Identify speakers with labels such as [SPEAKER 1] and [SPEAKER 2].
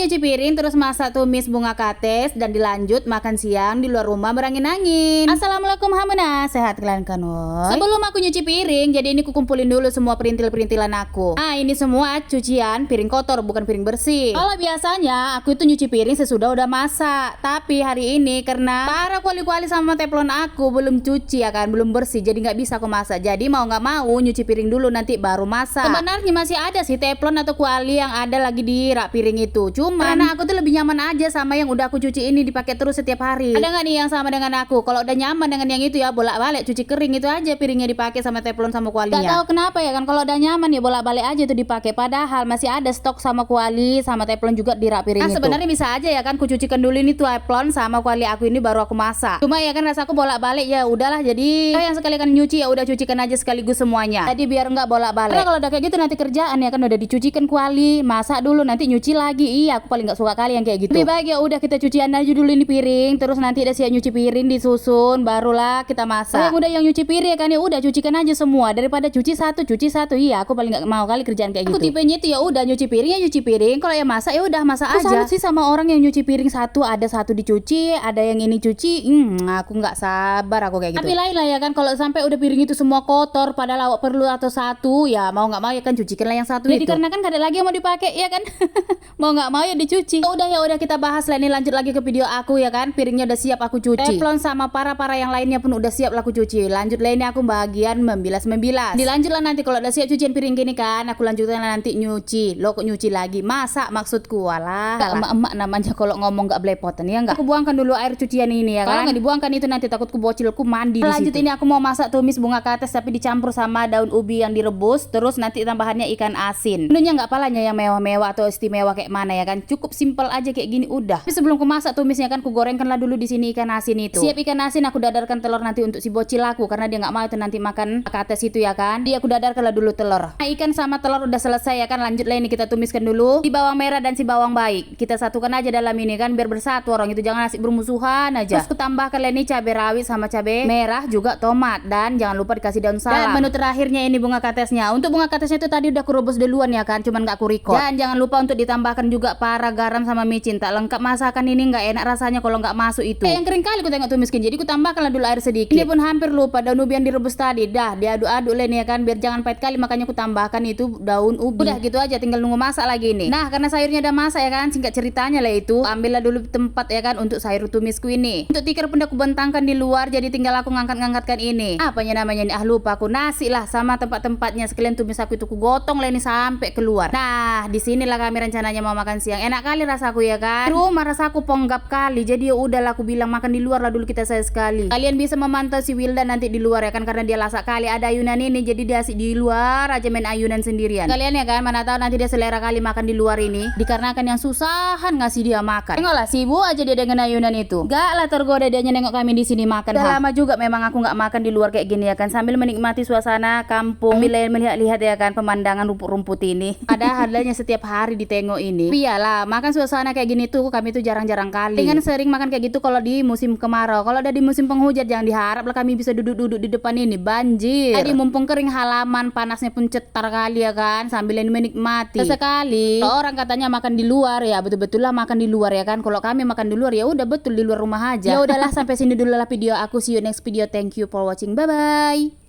[SPEAKER 1] nyuci piring terus masak tumis bunga kates dan dilanjut makan siang di luar rumah berangin-angin. Assalamualaikum hamuna, sehat kalian kan woy? Sebelum aku nyuci piring, jadi ini kukumpulin dulu semua perintil-perintilan aku. Ini semua cucian piring kotor bukan piring bersih. Kalau biasanya aku itu nyuci piring sesudah udah masak, tapi hari ini karena para kuali-kuali sama teflon aku belum cuci ya kan, belum bersih, jadi nggak bisa aku masak. Jadi mau nggak mau nyuci piring dulu nanti baru masak. Sebenarnya masih ada sih teflon atau kuali yang ada lagi di rak piring itu. Cuman karena aku tuh lebih nyaman aja sama yang udah aku cuci ini dipakai terus setiap hari. Ada nggak nih yang sama dengan aku? Kalau udah nyaman dengan yang itu ya bolak-balik cuci kering itu aja piringnya dipakai sama teflon sama kualinya. Gak tahu kenapa ya kan, kalau udah nyaman ya bolak-balik aja tuh dipakai. Padahal masih ada stok sama kuali sama teflon juga di rak piring itu. Sebenarnya bisa aja ya kan ku cucikan dulu ini tuh teflon sama kuali aku ini baru aku masak. Cuma ya kan rasaku bolak-balik ya udahlah, jadi yang sekali kan nyuci ya udah cucikan aja sekaligus semuanya. Jadi biar nggak bolak-balik. Karena kalau udah kayak gitu nanti kerjaan ya kan udah dicucikan kuali, masak dulu nanti nyuci lagi. Iya, aku paling nggak suka kali yang kayak gitu. Lebih baik ya udah kita cucian aja dulu ini piring, terus nanti udah siap nyuci piring disusun, barulah kita masak. Yang udah yang nyuci piring ya kan ya udah cucikan aja semua daripada cuci satu. Iya, aku paling nggak mau kali kerjaan kayak gitu. Aku tipenya itu ya udah nyuci piring ya nyuci piring, kalau yang masak ya udah masak aja. Salut sih sama orang yang nyuci piring satu, ada satu dicuci, ada yang ini cuci. Aku nggak sabar aku kayak gitu. Tapi lain lah ya kan, kalau sampai udah piring itu semua kotor, padahal awak perlu atau satu, ya mau nggak mau ya kan cucikanlah yang satu. Jadi karena kan gak ada lagi yang mau dipakai ya kan, mau nggak mau ya dicuci. Ya udah kita bahas lah ini, lanjut lagi ke video aku ya kan. Piringnya udah siap aku cuci, teflon sama para yang lainnya pun udah siap lah aku cuci. Lanjut lah ini aku bagian membilas. Dilanjut lah nanti kalau udah siap cucian piring gini kan, aku lanjutkan nanti nyuci. Lo kok nyuci lagi? Masak maksudku. Walah, emak-emak namanya kalau ngomong nggak belepotan ya nggak. Aku buangkan dulu air cucian ini ya kan. Kalau nggak dibuangkan itu nanti takutku bocilku mandi. Lanjut ini aku mau masak tumis bunga kates tapi dicampur sama daun ubi yang direbus, terus nanti tambahannya ikan asin. Menunya nggak palanya yang mewah-mewah atau istimewa kayak mana ya kan, cukup simple aja kayak gini udah. Tapi sebelum ku masak tumisnya kan ku gorengkanlah dulu di sini ikan asin itu. Siap ikan asin, aku dadarkan telur nanti untuk si bocil aku karena dia nggak mau itu nanti makan kates itu ya kan. Dia aku dadarkanlah dulu telur. Nah, ikan sama telur udah selesai ya kan, lanjut lah ini kita tumiskan dulu si bawang merah dan si bawang baik. Kita satukan aja dalam ini kan biar bersatu orang itu, jangan asik bermusuhan aja. Terus kutambahkan ini cabai rawit sama cabai merah juga tomat, dan jangan lupa dikasih daun salam. Dan menu terakhirnya ini bunga katesnya. Untuk bunga katesnya itu tadi udah aku rebus duluan ya kan, cuman gak aku record. Dan jangan lupa untuk ditambahkan juga para garam sama micin. Tak lengkap masakan ini nggak enak rasanya kalau nggak masuk itu. Yang kering kali aku tengok tumiskin, jadi aku tambahkanlah dulu air sedikit. Ini pun hampir lupa daun ubi yang direbus tadi. Dah diaduk-aduk lah ya kan biar jangan pahit kali, makanya aku tambahkan itu daun ubi. Udah gitu aja, tinggal nunggu masak lagi nih. Nah karena sayurnya udah masak ya kan, singkat ceritanya lah itu ambillah dulu tempat ya kan untuk sayur tumisku ini. Untuk tikar pun aku bentangkan di luar, jadi tinggal aku ngangkat-ngangkatkan ini. Apanya namanya nih, lupa aku, nasi lah sama tempat-tempatnya sekalian tumis aku itu aku gotong lah ini sampai keluar. Nah disinilah kami rencananya mau makan siang. Enak kali rasaku ya kan. Di rumah rasaku ponggap kali, jadi ya udahlah aku bilang makan di luar lah dulu kita sekali. Kalian bisa memantau si Wildan nanti di luar ya kan, karena dia lasak kali ada ayunan ini, jadi dia asik di luar aja main ayunan sendirian. Kalian ya kan, mana tahu nanti dia selera kali makan di luar ini, dikarenakan yang susahan ngasih dia makan. Tengoklah sibuk aja dia dengan ayunan itu. Gak lah tergoda dia nengok kami di sini makan. Udah lama juga memang aku nggak makan di luar kayak gini ya kan, sambil menikmati suasana kampung, sambil melihat-lihat ya kan pemandangan rumput-rumput ini. Ada halnya setiap hari ditengok ini. Iyalah, makan suasana kayak gini tuh kami tuh jarang-jarang kali. Dengan sering makan kayak gitu kalau di musim kemarau. Kalau udah di musim penghujan jangan diharap lah kami bisa duduk-duduk di depan ini, banjir. Tadi mumpung kering halaman, panasnya pun cetar kali ya kan, sambil menikmati. Sesekali orang katanya makan di luar, ya betul-betul lah makan di luar ya kan. Kalau kami makan di luar ya udah betul di luar rumah aja. Ya udahlah sampai sini dulu lah video aku. See you next video. Thank you for watching. Bye bye.